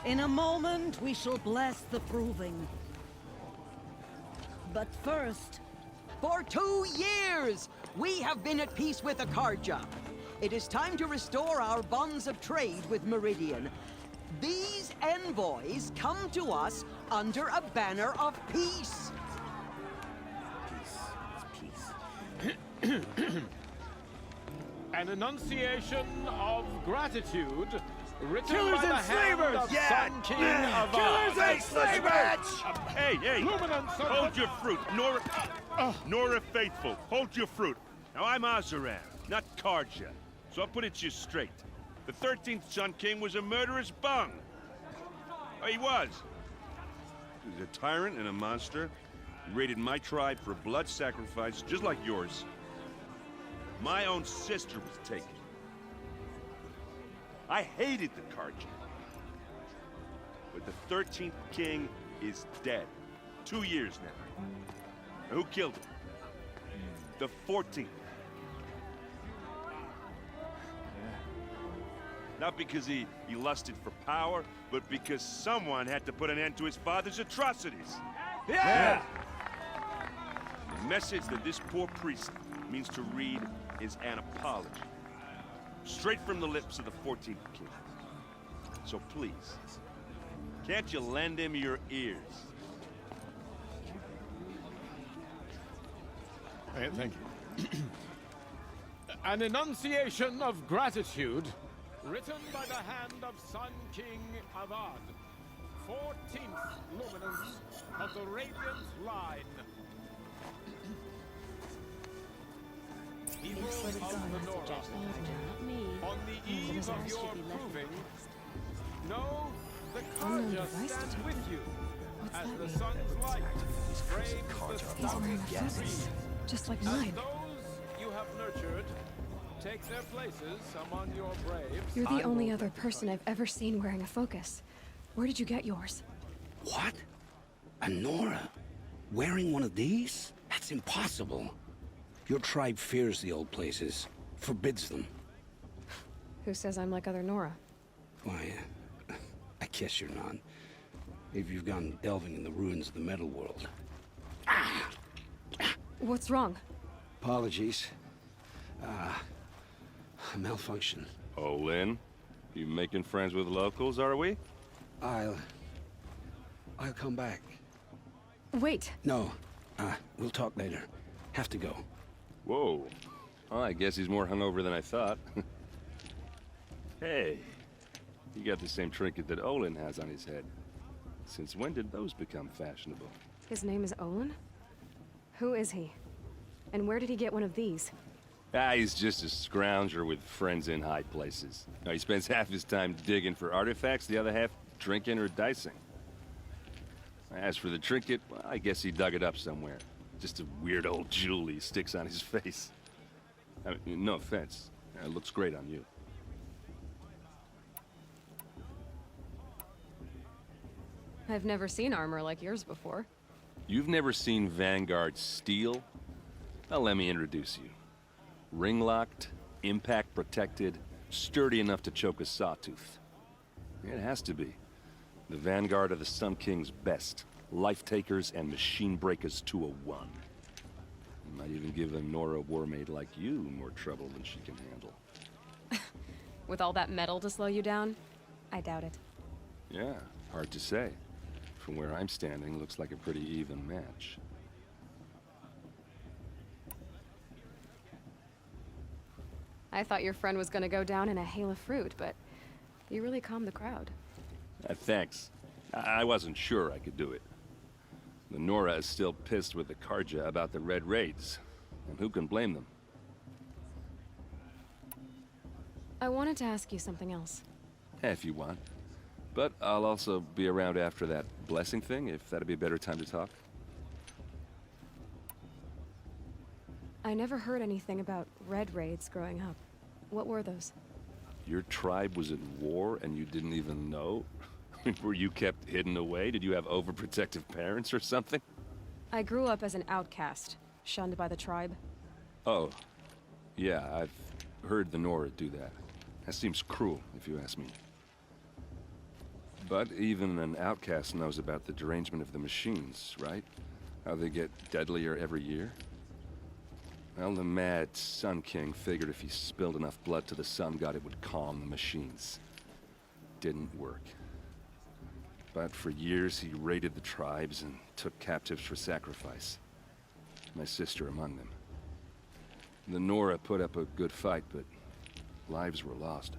In a moment, we shall bless the proving. But first... For 2 years, we have been at peace with Akarja. It is time to restore our bonds of trade with Meridian. These envoys come to us under a banner of peace. Peace. An enunciation of gratitude written Killers by the and hand slavers! of Yeah! Sun King Avad. Killers and slavers! Hey! Luminance of Hold the- your fruit, Nora Faithful. Hold your fruit. Now I'm Azaran, not Karja. So I'll put it to you straight. The 13th Sun King was a murderous bung. Oh, he was. He was a tyrant and a monster. He raided my tribe for blood sacrifice, just like yours. My own sister was taken. I hated the Karja. But the 13th King is dead. 2 years now. And who killed him? The 14th. Not because he lusted for power, but because someone had to put an end to his father's atrocities. Yeah! The message that this poor priest means to read is an apology. Straight from the lips of the 14th King. So please, can't you lend him your ears? Thank you. An enunciation of gratitude written by the hand of Sun King Avad, 14th luminance of the Radiant Line. People of the Nora, on the eve of your proving, know the Karja stands with you as the sun's light frames the stubborn trees. Just like As mine. those you have nurtured take their places among your braves. You're the only other person I've ever seen wearing a focus. Where did you get yours? What? A Nora? Wearing one of these? That's impossible. Your tribe fears the old places, forbids them. Who says I'm like other Nora? Why, I guess you're not. If you've gone delving in the ruins of the metal world. What's wrong? Apologies. A malfunction. Oh, Lynn, you making friends with locals, are we? I'll come back. Wait. No, we'll talk later. Have to go. Whoa. Well, I guess he's more hungover than I thought. Hey, you got the same trinket that Olin has on his head. Since when did those become fashionable? His name is Olin? Who is he? And where did he get one of these? He's just a scrounger with friends in high places. Now, he spends half his time digging for artifacts, the other half drinking or dicing. As for the trinket, well, I guess he dug it up somewhere. Just a weird old jewel he sticks on his face. I mean, no offense. It looks great on you. I've never seen armor like yours before. You've never seen Vanguard steel? Well, let me introduce you. Ring-locked, impact-protected, sturdy enough to choke a sawtooth. It has to be. The Vanguard of the Sun King's best. Life-takers and machine-breakers to a one. Might even give a Nora warmaid like you more trouble than she can handle. With all that metal to slow you down? I doubt it. Yeah, hard to say. From where I'm standing, looks like a pretty even match. I thought your friend was gonna go down in a hail of fruit, but you really calmed the crowd. Thanks. I wasn't sure I could do it. The Nora is still pissed with the Karja about the Red Raids. And who can blame them? I wanted to ask you something else. If you want. But I'll also be around after that blessing thing, if that'd be a better time to talk. I never heard anything about red raids growing up. What were those? Your tribe was at war and you didn't even know? Were you kept hidden away? Did you have overprotective parents or something? I grew up as an outcast, shunned by the tribe. Oh. Yeah, I've heard the Nora do that. That seems cruel, if you ask me. But even an outcast knows about the derangement of the machines, right? How they get deadlier every year? Well, the mad Sun King figured if he spilled enough blood to the Sun God, it would calm the machines. Didn't work. But for years, he raided the tribes and took captives for sacrifice. My sister among them. The Nora put up a good fight, but lives were lost.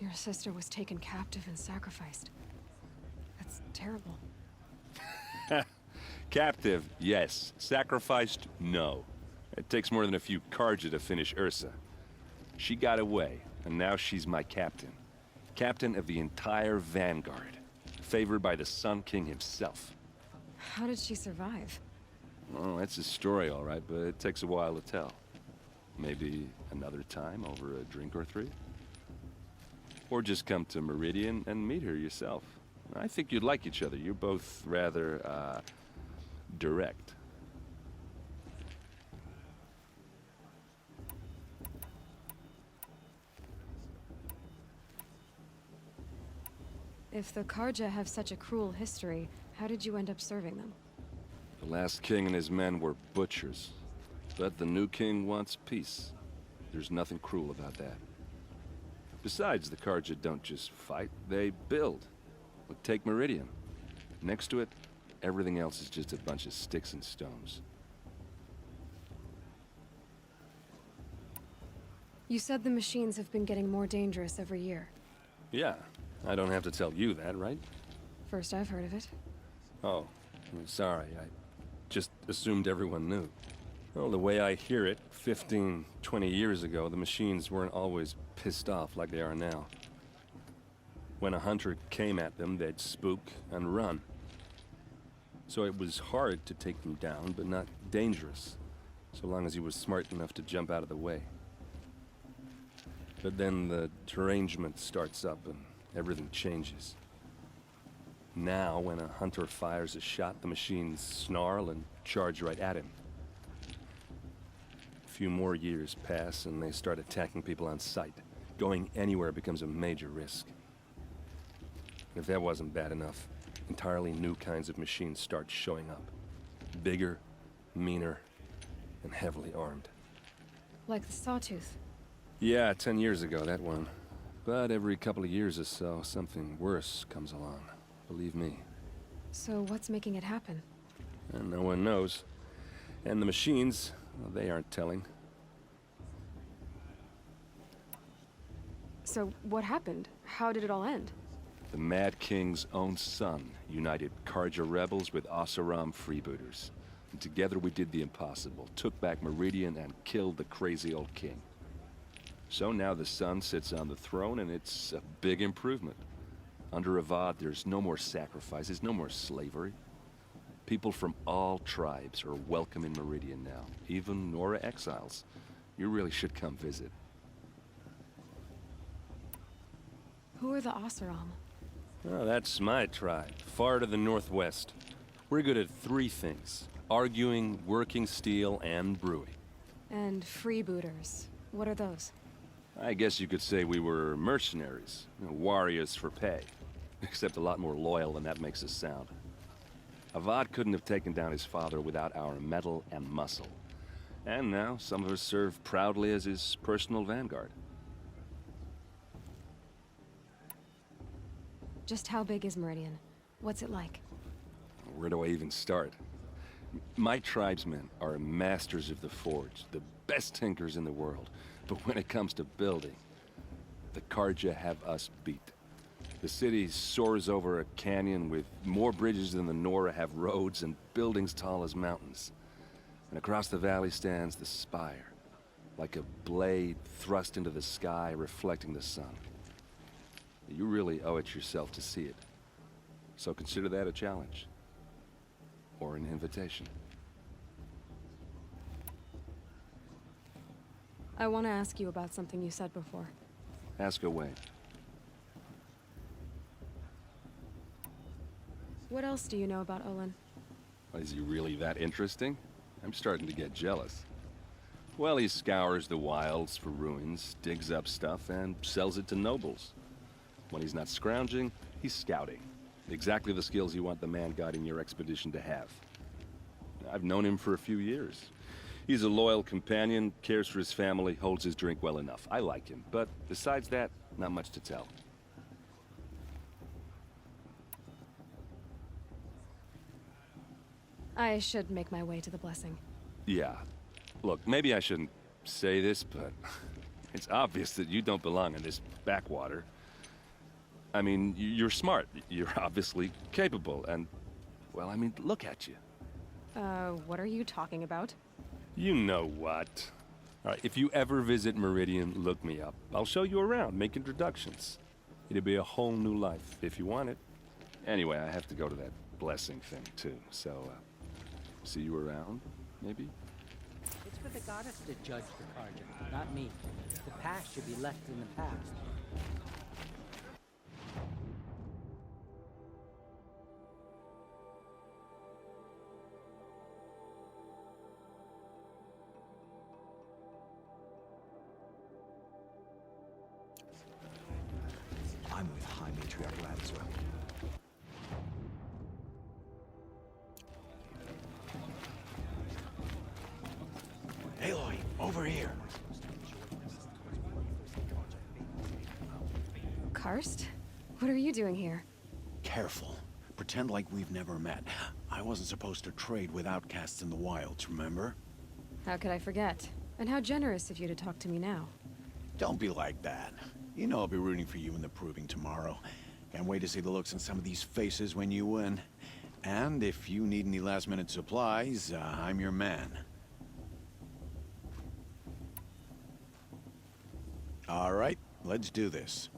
Your sister was taken captive and sacrificed. That's terrible. Captive, yes. Sacrificed, no. It takes more than a few Carja to finish Ursa. She got away, and now she's my captain. Captain of the entire Vanguard. Favored by the Sun King himself. How did she survive? Oh, that's a story, all right, but it takes a while to tell. Maybe another time over a drink or three? Or just come to Meridian and meet her yourself. I think you'd like each other. You're both rather, direct. If the Carja have such a cruel history, how did you end up serving them? The last king and his men were butchers. But the new king wants peace. There's nothing cruel about that. Besides, the Carja don't just fight, they build. Look, take Meridian. Next to it, everything else is just a bunch of sticks and stones. You said the machines have been getting more dangerous every year. Yeah, I don't have to tell you that, right? First I've heard of it. Oh, I'm sorry. I just assumed everyone knew. Well, the way I hear it, 15, 20 years ago, the machines weren't always pissed off like they are now. When a hunter came at them, they'd spook and run. So it was hard to take them down, but not dangerous, so long as he was smart enough to jump out of the way. But then the derangement starts up and everything changes. Now, when a hunter fires a shot, the machines snarl and charge right at him. A few more years pass and they start attacking people on sight. Going anywhere becomes a major risk. And if that wasn't bad enough, entirely new kinds of machines start showing up. Bigger, meaner, and heavily armed. Like the Sawtooth. Yeah, 10 years ago, that one. But every couple of years or so, something worse comes along. Believe me. So what's making it happen? And no one knows. And the machines, well, they aren't telling. So what happened? How did it all end? The Mad King's own son united Carja rebels with Oseram freebooters. And together we did the impossible, took back Meridian and killed the crazy old king. So now the son sits on the throne and it's a big improvement. Under Avad, there's no more sacrifices, no more slavery. People from all tribes are welcome in Meridian now, even Nora exiles. You really should come visit. Who are the Oseram? Oh, that's my tribe, far to the northwest. We're good at three things: arguing, working steel, and brewing. And freebooters. What are those? I guess you could say we were mercenaries, warriors for pay. Except a lot more loyal than that makes us sound. Avad couldn't have taken down his father without our metal and muscle. And now, some of us serve proudly as his personal vanguard. Just how big is Meridian? What's it like? Where do I even start? My tribesmen are masters of the forge, the best tinkers in the world. But when it comes to building, the Carja have us beat. The city soars over a canyon with more bridges than the Nora have roads and buildings tall as mountains. And across the valley stands the spire, like a blade thrust into the sky reflecting the sun. You really owe it yourself to see it. So consider that a challenge. Or an invitation. I want to ask you about something you said before. Ask away. What else do you know about Olin? Is he really that interesting? I'm starting to get jealous. Well, he scours the wilds for ruins, digs up stuff, and sells it to nobles. When he's not scrounging, he's scouting. Exactly the skills you want the man guiding your expedition to have. I've known him for a few years. He's a loyal companion, cares for his family, holds his drink well enough. I like him, but besides that, not much to tell. I should make my way to the blessing. Yeah. Look, maybe I shouldn't say this, but it's obvious that you don't belong in this backwater. I mean, you're smart. You're obviously capable, and, well, I mean, look at you. What are you talking about? You know what. All right, if you ever visit Meridian, look me up. I'll show you around, make introductions. It'll be a whole new life, if you want it. Anyway, I have to go to that blessing thing, too, so, see you around, maybe? It's for the goddess to judge the Carja, not me. The past should be left in the past. I'm with High Matriarch Lansra. Aloy, over here. Karst? What are you doing here? Careful. Pretend like we've never met. I wasn't supposed to trade with outcasts in the wilds, remember? How could I forget? And how generous of you to talk to me now. Don't be like that. You know I'll be rooting for you in the proving tomorrow. Can't wait to see the looks on some of these faces when you win. And if you need any last-minute supplies, I'm your man. All right, let's do this.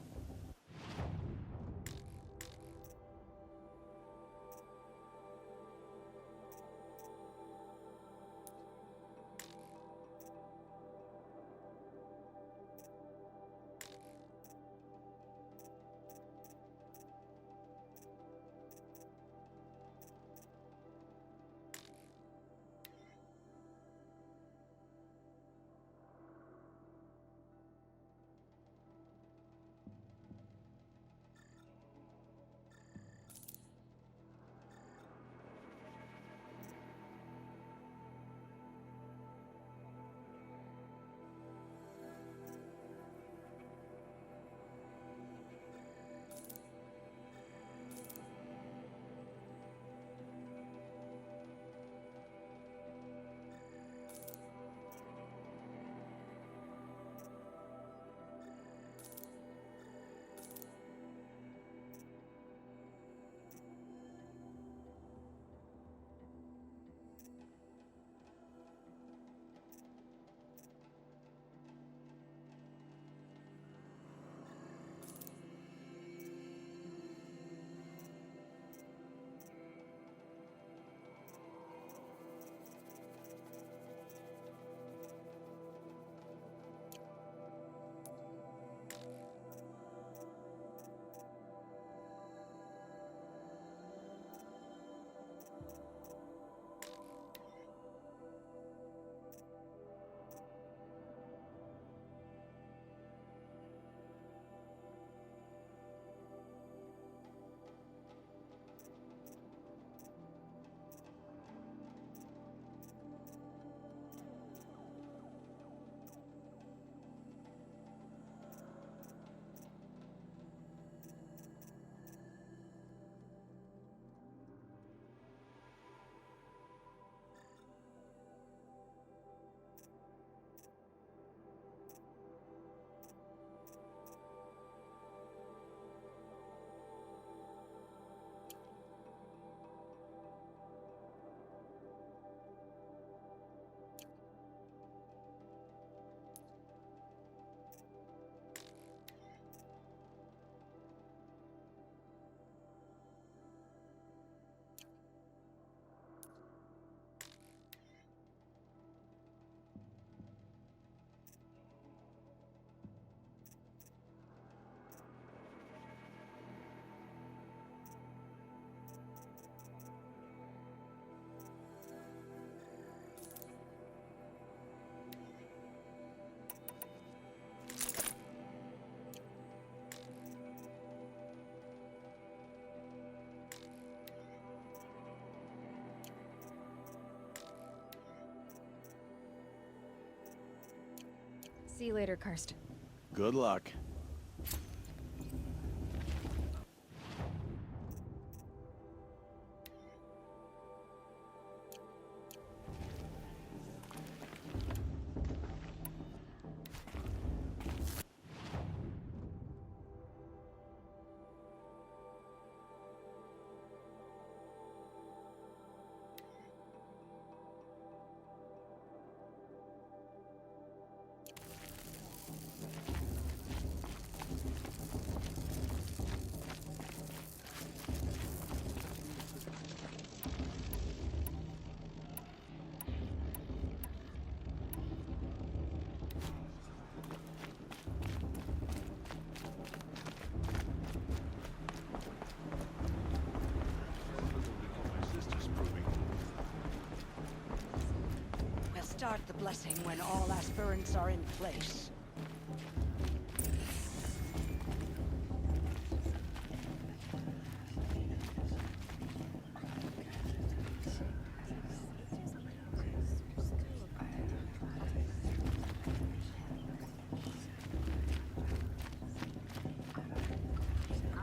See you later, Karst. Good luck. We'll start the blessing when all aspirants are in place.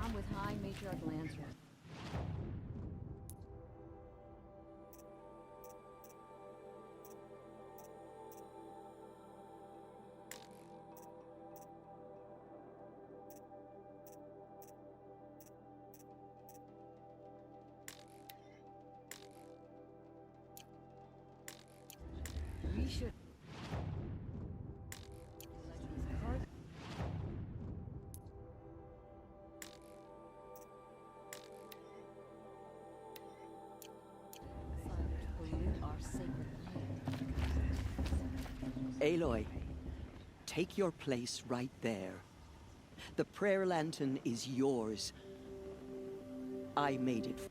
I'm with High Matriarch Lansra. We should. Aloy, take your place right there. The prayer lantern is yours. I made it.